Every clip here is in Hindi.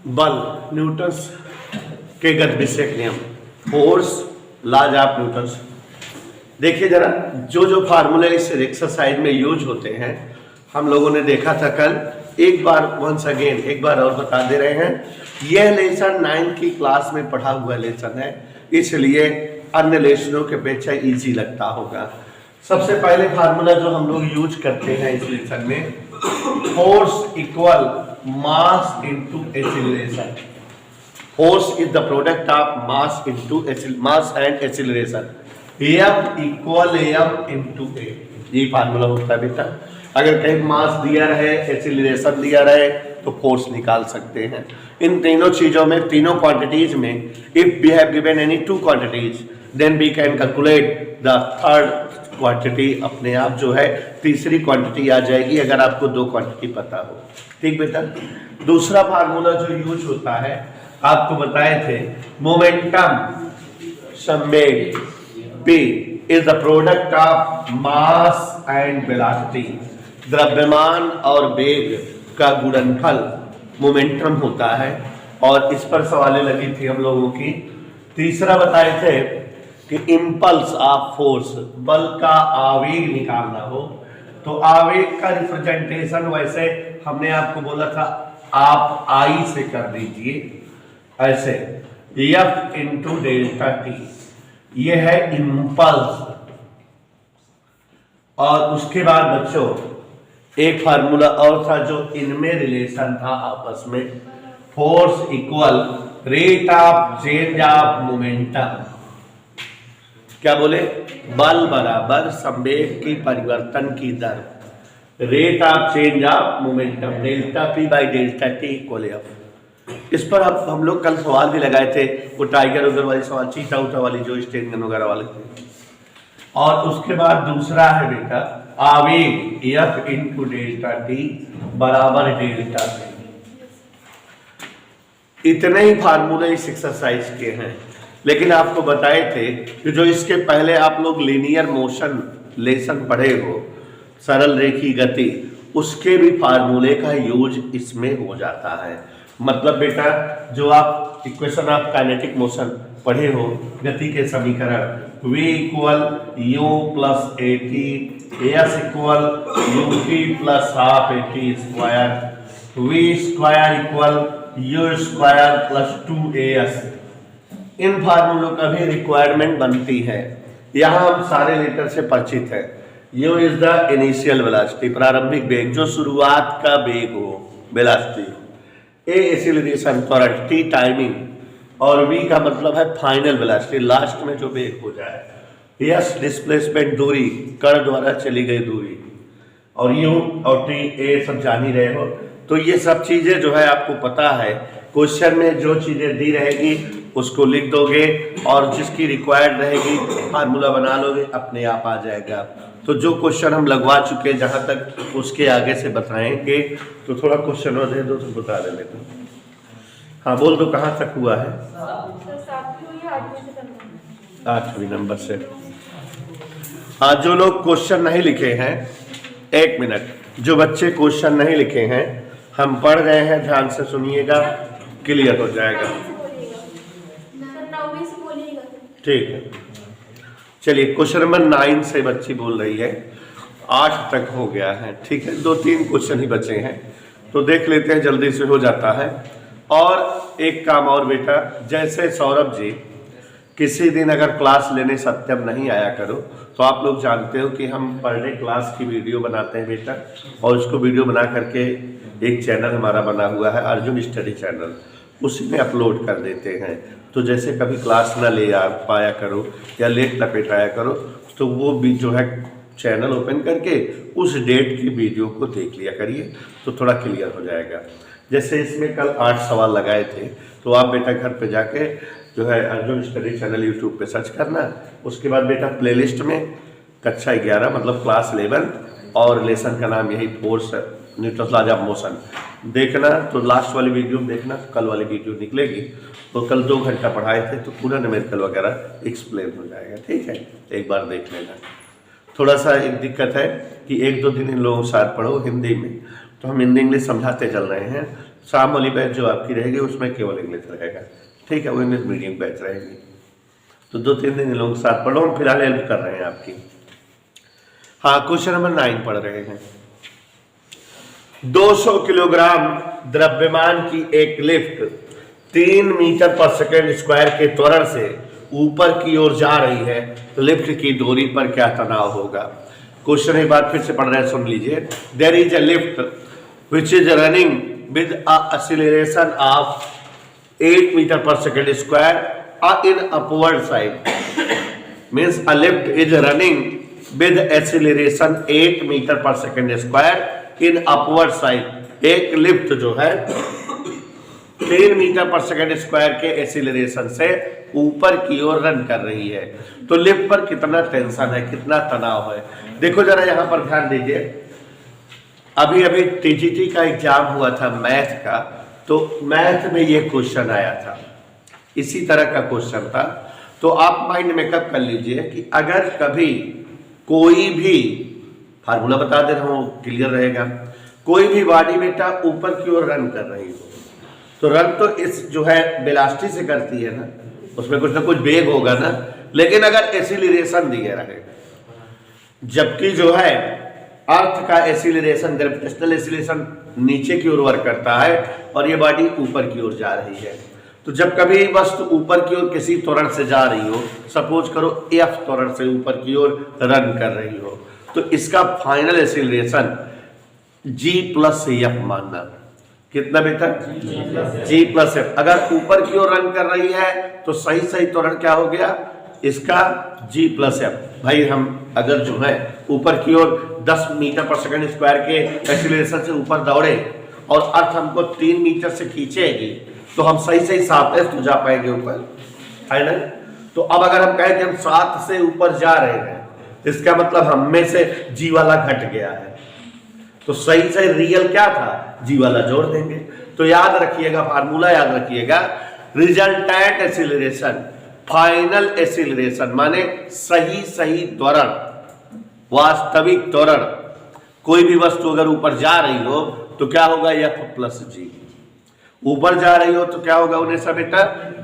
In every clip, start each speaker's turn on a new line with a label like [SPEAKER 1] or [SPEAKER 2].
[SPEAKER 1] बल, न्यूटन्स के गतिविषयक नियम, फोर्स, लॉज ऑफ न्यूटन्स। देखिए जरा, जो जो फार्मूले इस एक्सरसाइज में यूज होते हैं हम लोगों ने देखा था कल। एक बार वंस अगेन एक बार और बता दे रहे हैं। यह लेसन 9 की क्लास में पढ़ा हुआ लेसन है, इसलिए अन्य लेसनों के अपेक्षा इजी लगता होगा। सबसे पहले फार्मूला जो हम लोग यूज करते हैं इस लेसन में, force equal mass into acceleration. Force is the product of mass into mass and acceleration. F equal M into A, ये फार्मूला होता है बेटा। अगर कहीं मास दिया रहे, एक्सीलरेशन दिया रहे तो फोर्स निकाल सकते हैं। इन तीनों चीजों में, तीनों क्वांटिटीज में, if we have given any two quantities then we can calculate the third quantity. अपने आप जो है तीसरी क्वांटिटी आ जाएगी अगर आपको दो क्वांटिटी पता हो। ठीक बेटा। दूसरा फार्मूला जो यूज होता है आपको बताए थे, मोमेंटम संवेग P is the product of mass and velocity। द्रव्यमान और वेग का गुणनफल मोमेंटम होता है, और इस पर सवालें लगी थी हम लोगों की। तीसरा बताए थे कि इम्पल्स ऑफ फोर्स, बल का आवेग निकालना हो तो आवेग का रिप्रेजेंटेशन वैसे हमने आपको बोला था आप I से कर दीजिए, ऐसे F इंटू डेल्टा टी, ये है इम्पल्स। और उसके बाद बच्चों एक फार्मूला और था जो इनमें रिलेशन था आपस में, force equal rate of change of momentum. क्या बोले? बल बराबर संवेग की परिवर्तन की दर, rate of change of momentum, delta P by delta T equal F. इस पर अब हम लोग कल सवाल भी लगाए थे, वो टाइगर उगर वाली सवाल, चीता उटा वाली जो स्टेन गन वगैरह वाले थे। और उसके बाद दूसरा है बेटा आवेग, एफ इंटू डेल्टा टी बराबर डेल्टा टी। इतने ही फार्मूले इस एक्सरसाइज के हैं, लेकिन आपको बताए थे कि जो इसके पहले आप लोग लीनियर मोशन लेसन पढ़े हो, सरल रेखी गति, उसके भी फार्मूले का यूज इसमें हो जाता है। मतलब बेटा जो आप इक्वेशन ऑफ काइनेटिक मोशन पढ़े हो, गति के समीकरण, v equal u plus a t, s equal u t plus half a t square, v square equal u square plus 2as। इन फार्मूलों का भी रिक्वायरमेंट बनती है। यहाँ हम सारे लेटर से परिचित हैं। You is the initial velocity, प्रारंभिक वेग, जो शुरुआत का वेग हो, वेलोसिटी। ए एक्सीलरेशन, त्वरण, टी टाइमिंग, और वी का मतलब है फाइनल वेलोसिटी, लास्ट में जो वेग हो जाए। यस डिस्प्लेसमेंट, दूरी, कण द्वारा चली गई दूरी, और यू और टी ए सब जान ही रहे हो। तो ये सब चीजें जो है आपको पता है, क्वेश्चन में जो चीजें दी रहेगी उसको लिख दोगे और जिसकी रिक्वायर्ड रहेगी फार्मूला बना लोगे, अपने आप आ जाएगा। तो जो क्वेश्चन हम लगवा चुके हैं जहां तक उसके आगे से बताएंगे, तो थोड़ा क्वेश्चन और दे दो तो बता दे लेते। हाँ बोल दो, कहाँ तक हुआ है? 8वीं नंबर से। हाँ, जो लोग क्वेश्चन नहीं लिखे हैं, 1 मिनट, जो बच्चे क्वेश्चन नहीं लिखे हैं हम पढ़ रहे हैं, ध्यान से सुनिएगा, क्लियर हो जाएगा। ठीक है, चलिए क्वेश्चन नंबर 9 से बच्ची बोल रही है, 8 तक हो गया है। ठीक है, 2-3 क्वेश्चन ही बचे हैं तो देख लेते हैं, जल्दी से हो जाता है। और एक काम और बेटा, जैसे सौरभ जी किसी दिन अगर क्लास लेने सत्यम नहीं आया करो, तो आप लोग जानते हो कि हम पर डे क्लास की वीडियो बनाते हैं बेटा, और उसको वीडियो बना करके एक चैनल हमारा बना हुआ है अर्जुन स्टडी चैनल, उसी में अपलोड कर देते हैं। तो जैसे कभी क्लास ना ले आ पाया करो या लेट लपेट आया करो, तो वो भी जो है चैनल ओपन करके उस डेट की वीडियो को देख लिया करिए, तो थोड़ा क्लियर हो जाएगा। जैसे इसमें कल 8 सवाल लगाए थे, तो आप बेटा घर पे जाके जो है अर्जुन स्टडी चैनल यूट्यूब पे सर्च करना, उसके बाद बेटा प्लेलिस्ट में कक्षा 11 मतलब क्लास 11 और लेसन का नाम यही force Newton's laws of motion देखना। तो लास्ट वाली वीडियो देखना, कल वाली वीडियो निकलेगी, तो कल 2 घंटा पढ़ाए थे तो पूरा न्यूमेरिकल वगैरह एक्सप्लेन हो जाएगा। ठीक है, एक बार देख लेना। थोड़ा सा एक दिक्कत है कि 1-2 दिन इन लोगों के साथ पढ़ो हिंदी में, तो हम हिंदी इंग्लिश समझाते चल रहे हैं, शाम वाली बैच जो आपकी रहेगी उसमें केवल इंग्लिश रहेगा, ठीक है, वो इंग्लिश मीडियम बैच रहेगी। तो 2-3 दिन इन लोगों के साथ पढ़ो, हम फिलहाल हेल्प कर रहे हैं आपकी। हाँ, क्वेश्चन नंबर 9 पढ़ रहे हैं। 200 किलोग्राम द्रव्यमान की एक lift 3 metre per second square के त्वरण से ऊपर की ओर जा रही है, तो लिफ्ट की दूरी पर क्या तनाव होगा। क्वेश्चन एक बार फिर से पढ़ रहे हैं, सुन लीजिए। There is a lift which is running with a acceleration of 8 metre per second square in upward side means a lift is running with acceleration 8 metre per second square in upward side। एक लिफ्ट जो है 3 मीटर पर सेकेंड स्क्वायर के एक्सीलरेशन से ऊपर की ओर रन कर रही है, तो लिफ्ट पर कितना टेंशन है, कितना तनाव है। देखो जरा यहां पर ध्यान दीजिए, अभी अभी टीजीटी का एग्जाम हुआ था मैथ का, तो मैथ में ये क्वेश्चन आया था, इसी तरह का क्वेश्चन था। तो आप माइंड मेकअप कर लीजिए कि अगर कभी कोई भी फार्मूला बता दे रहा हूं, क्लियर रहेगा, कोई भी बॉडी बेटा ऊपर की ओर रन कर रही हो, तो रन तो इस जो है वेलोसिटी से करती है ना, उसमें कुछ ना कुछ वेग होगा ना, लेकिन अगर एक्सीलरेशन दिया रहे, जबकि जो है अर्थ का एक्सीलरेशन, ग्रेविटेशनल एक्सीलरेशन नीचे की ओर वर्क करता है और ये बॉडी ऊपर की ओर जा रही है, तो जब कभी वस्तु ऊपर की ओर किसी त्वरण से जा रही हो, सपोज करो एफ त्वरण से ऊपर की ओर रन कर रही हो, तो इसका फाइनल एक्सीलरेशन जी प्लस एफ मानना। कितना बेटा? जी प्लस एफ। अगर ऊपर की ओर रन कर रही है तो सही सही त्वरण क्या हो गया इसका? जी प्लस एफ। भाई हम अगर जो है ऊपर की ओर 10 मीटर पर सेकेंड स्क्वायर के एक्सीलरेशन से ऊपर दौड़े और अर्थ हमको 3 मीटर से खींचेगी, तो हम सही सही 7 तो जा पाएंगे ऊपर, है ना। तो अब अगर हम कहें कि हम 7 से ऊपर जा रहे हैं, इसका मतलब हम में से जी वाला घट गया है, तो सही सही रियल क्या था, जी वाला जोड़ देंगे। तो याद रखिएगा, फार्मूला याद रखिएगा, रिजल्टेंट एक्सीलरेशन, फाइनल एक्सीलरेशन माने सही सही त्वरण, वास्तविक त्वरण। कोई भी वस्तु अगर ऊपर जा रही हो तो क्या होगा? एफ प्लस जी। ऊपर जा रही हो तो क्या होगा उन्हें सब बेटा?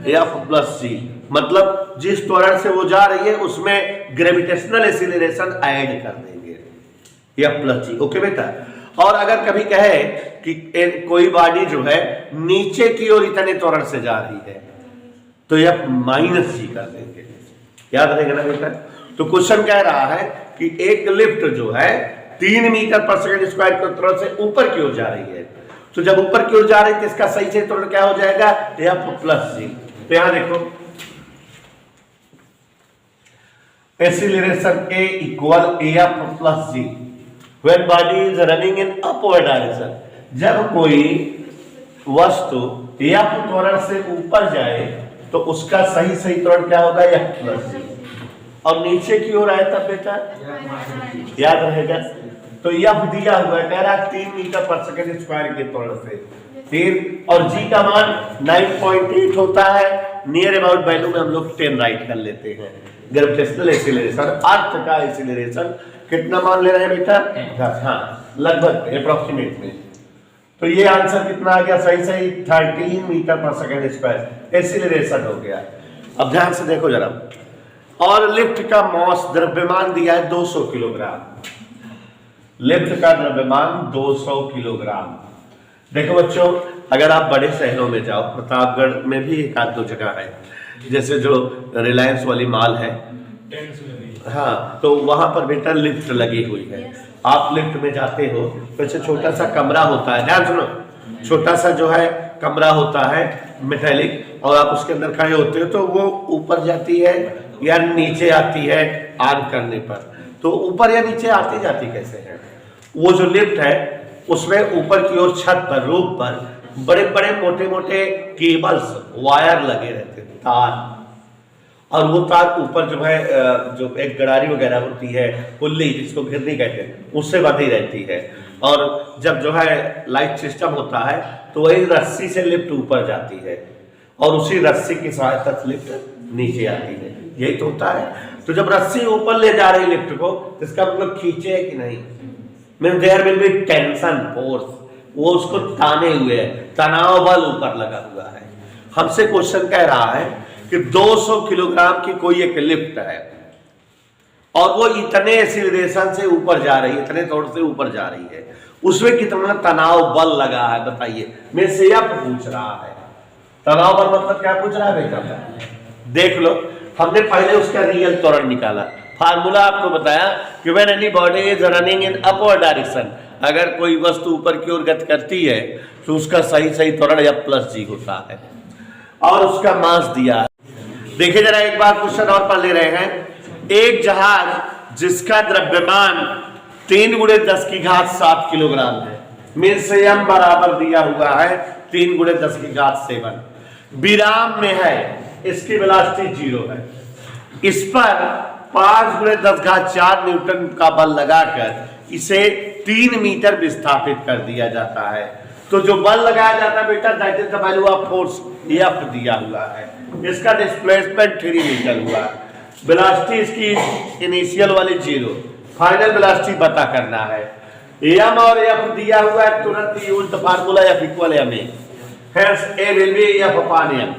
[SPEAKER 1] एफ प्लस जी। मतलब जिस त्वरण से वो जा रही है उसमें ग्रेविटेशनल एक्सीलरेशन ऐड कर देंगे, एफ प्लस जी। ओके बेटा। और अगर कभी कहे कि कोई बॉडी जो है नीचे की ओर इतने त्वरण से जा रही है, तो एफ माइनस जी कर देंगे। याद रहेगा ना बेटा। तो क्वेश्चन कह रहा है कि एक लिफ्ट जो है 3 मीटर पर सेकेंड स्क्वायर के त्वरण से ऊपर की ओर जा रही है, तो जब ऊपर की ओर जा रही है तो इसका सही से त्वरण क्या हो जाएगा? F plus g. तो यहां देखो, acceleration a equal f plus g when body is running in upward direction. जब कोई वस्तु एफ त्वरण से ऊपर जाए तो उसका सही सही त्वरण क्या होगा? एफ प्लस जी। और नीचे की ओर आए तब बेटा याद रहेगा। तो एफ दिया हुआ है, कह रहा है 3 मीटर पर सेकेंड स्क्वायर के त्वरण से 3, और जी का मान 9.8 होता है। नियर अबाउट वैल्यू में हम लोग 10 राइट कर लेते हैं। ग्रेविटेशनल एक्सीलरेशन, अर्थ का एक्सीलरेशन कितना मान ले रहे हैं बेटा? 10। हाँ, लगभग अप्रोक्सीमेट में। तो ये आंसर कितना आ गया? सही सही 13 metre per second square acceleration हो गया। अब ध्यान से देखो जरा, और लिफ्ट का मास द्रव्यमान दिया है 200 किलोग्राम। लिफ्ट का द्रव्यमान 200 किलोग्राम। देखो बच्चों, अगर आप बड़े शहरों में जाओ, प्रतापगढ़ में भी एक आध दो जगह है, जैसे जो रिलायंस वाली मॉल है, हाँ, तो वहां पर बेटा लिफ्ट लगी हुई है। आप लिफ्ट में जाते हो तो ऐसे छोटा सा कमरा होता है, ध्यान सुनो, छोटा सा जो है कमरा होता है मेटेलिक, और आप उसके अंदर खड़े होते हो तो वो ऊपर जाती है या नीचे आती है ऑन करने पर। तो ऊपर या नीचे आती जाती कैसे है? वो जो लिफ्ट है उसमें ऊपर की ओर छत पर, रूफ पर बड़े बड़े मोटे मोटे केबल्स, वायर लगे रहते हैं, तार, और वो तार ऊपर जो है जो एक गड़ारी वगैरह होती है, पुल्ली जिसको घिरनी कहते हैं, उससे बंधी रहती है। और जब जो है लाइट सिस्टम होता है तो वही रस्सी से लिफ्ट ऊपर जाती है और उसी रस्सी की सहायता से लिफ्ट नीचे आती है। यही तो होता है। तो जब रस्सी ऊपर ले जा रही लिफ्ट को, इसका मतलब खींचे है कि नहीं? Mean there will be tension, force, वो उसको ताने हुए है, तनाव बल ऊपर लगा हुआ है। हमसे क्वेश्चन कह रहा है कि 200 किलोग्राम की कोई एक लिफ्ट है और वो इतने एक्सीलरेशन से ऊपर जा रही है, इतने तौर से ऊपर जा रही है, उसमें कितना तनाव बल लगा है बताइए। मैं से यह पूछ रहा है, तनाव बल मतलब क्या पूछ रहा है बेटा? देख लो, हमने पहले उसका रियल त्वरण निकाला, फार्मूला आपको बताया कि when any body is running in upward direction, अगर कोई वस्तु ऊपर की ओर गति करती है तो उसका सही त्वरण या प्लस जी होता है, और उसका मास दिया है। देखिए जरा एक बार क्वेश्चन और पढ़ ले रहे हैं। एक जहाज जिसका द्रव्यमान 3 × 10⁻7 किलोग्राम है, मीन्स m बराबर दिया हुआ है 3 × 10⁻7, विराम में है, इसकी वेलोसिटी 0 है, इस पर 5 × 10⁻4 न्यूटन का बल लगाकर इसे 3 मीटर विस्थापित कर दिया जाता है। तो जो बल लगाया जाता है बेटा, that is the value of force, F दिया हुआ है, इसका डिस्प्लेसमेंट 3 मीटर हुआ, वेलोसिटी इसकी इनिशियल वाली 0, फाइनल वेलोसिटी पता करना है। m और F दिया हुआ है, तुरंत use the formula F = ma, hence A will be F upon m।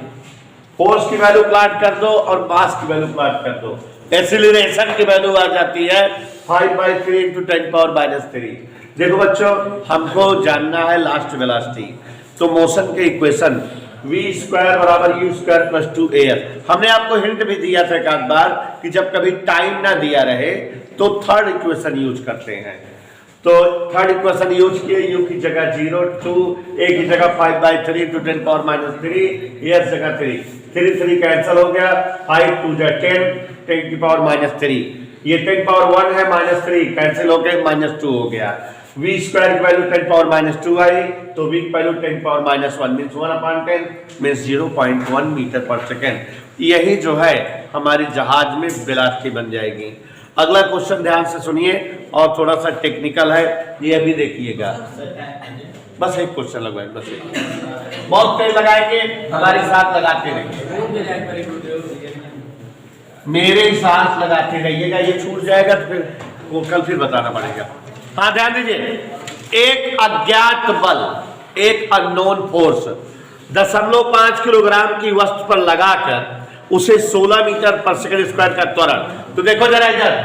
[SPEAKER 1] Force की वैल्यू प्लॉट कर दो और मास की वैल्यू प्लॉट कर दो, एक्सीलरेशन की वैल्यू आ जाती है 5/3 × 10⁻³ देखो बच्चों, हमको जानना है लास्ट वेलोसिटी, तो मोशन के इक्वेशन v² = u² + 2af। हमने आपको हिंट भी दिया था एक आध बार कि जब कभी टाइम ना दिया रहे तो थर्ड इक्वेशन यूज करते हैं। तो थर्ड इक्वेशन यूज किए, u की जगह 0, 2, a की जगह 5/3 × 10⁻³ s जगह 3 कैंसिल हो गया, 5 2 10 3, ये 10⁻1 है, -3 कैंसिल हो गया, -2 हो गया। v² की वैल्यू 10⁻2 आई, तो v की value 10⁻1 means 1/10 means 0.1 metre per second. यही जो है हमारी जहाज में वेलोसिटी बन जाएगी। अगला क्वेश्चन ध्यान से सुनिए और थोड़ा सा टेक्निकल है, ये भी देखिएगा। बस एक क्वेश्चन लगवाए, बस एक, बहुत तेज लगाएंगे, हमारे साथ लगाते रहिए, मेरे साथ लगाते रहिएगा, ये छूट जाएगा तो फिर वो कल फिर बताना पड़ेगा। हाँ ध्यान दीजिए, एक अज्ञात बल, एक अननोन फोर्स 0.5 किलोग्राम की वस्तु पर लगाकर उसे 16 मीटर पर सेकंड स्क्वायर का त्वरण। तो देखो जरा इधर,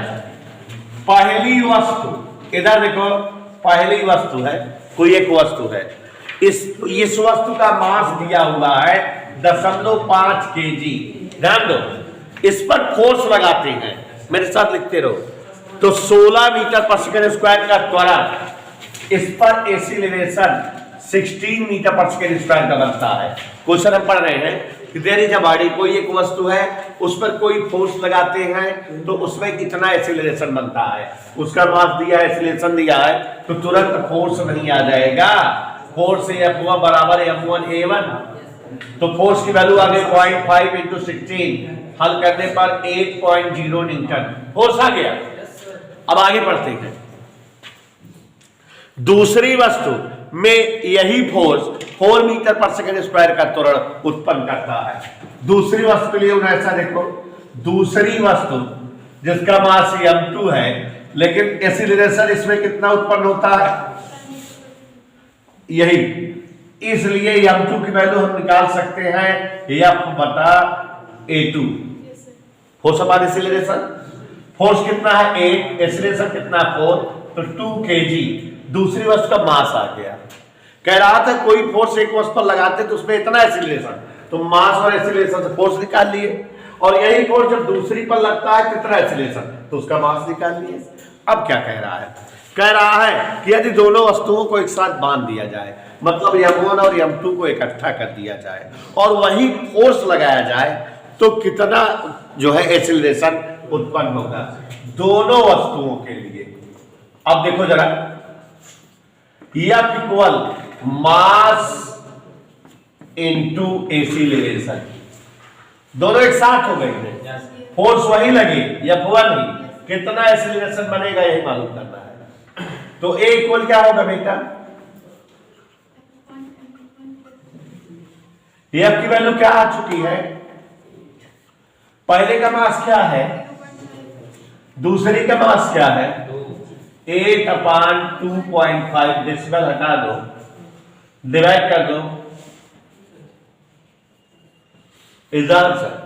[SPEAKER 1] पहली वस्तु, इधर देखो, पहली वस्तु है, कोई एक वस्तु है, इस वस्तु का मास दिया हुआ है 0.5 kg। ध्यान दो, इस पर फोर्स लगाते हैं, मेरे साथ लिखते रहो, तो 16 मीटर पर सेकंड स्क्वायर का त्वरण, इस पर एक्सीलरेशन 16 मीटर पर सेकंड स्क्वायर का बनता है। क्वेश्चन हम पढ़ रहे हैं कि देयर इज अ बॉडी, कोई एक वस्तु है, उस पर कोई फोर्स लगाते हैं तो उसमें कितना एक्सीलरेशन बनता है, उसका मास दिया है, एक्सीलरेशन दिया है, तो तुरंत फोर्स नहीं आ जाएगा। फोर्स F1 = m1a1, तो फोर्स की वैल्यू आ गई 0.5 × 16, हल करने पर 8.0 न्यूटन फोर्स आ गया। अब आगे बढ़ते हैं, दूसरी वस्तु में यही फोर्स 4 मीटर पर सेकंड स्क्वायर का त्वरण उत्पन्न करता है। दूसरी वस्तु के लिए ऐसा देखो, दूसरी वस्तु जिसका मास m2 है, लेकिन एक्सीलरेशन इसमें कितना उत्पन्न होता है, यही, इसलिए m2 की वैल्यू हम निकाल सकते हैं F/A2, force upon acceleration. Force कितना है 8, एक्सीलरेशन कितना 4, तो 2 kg दूसरी वस्तु का मास आ गया। कह रहा था कोई फोर्स एक वस्तु पर लगाते तो उसमें इतना एक्सीलरेशन, तो मास और एक्सीलरेशन से फोर्स निकाल लिए, और यही फोर्स जब दूसरी पर लगता है कितना एक्सीलरेशन, तो उसका मास निकाल लिए। अब क्या कह रहा है? कह रहा है कि यदि दोनों वस्तुओं को एक साथ बांध दिया जाए, मतलब m1 और m2 को इकट्ठा कर दिया जाए और वही फोर्स लगाया जाए, तो कितना जो है एक्सीलरेशन उत्पन्न होगा दोनों वस्तुओं के लिए। अब देखो जरा, F = मास इंटू एक्सीलरेशन, दोनों एक साथ हो गए हैं, फोर्स वही लगी F1 ही, कितना एक्सीलरेशन बनेगा यही मालूम करना है। तो A = क्या होगा बेटा, F की वैल्यू क्या आ चुकी है, पहले का मास क्या है, दूसरी का मास क्या है, 8/2.5 डेसिबल हटा दो, डिवाइड कर दो, इज आंसर।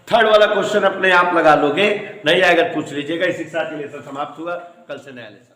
[SPEAKER 1] थर्ड वाला क्वेश्चन अपने आप लगा लोगे, नहीं आएगा पूछ लीजिएगा। इसी के साथ ये लेसन समाप्त हुआ, कल से नया लेसन।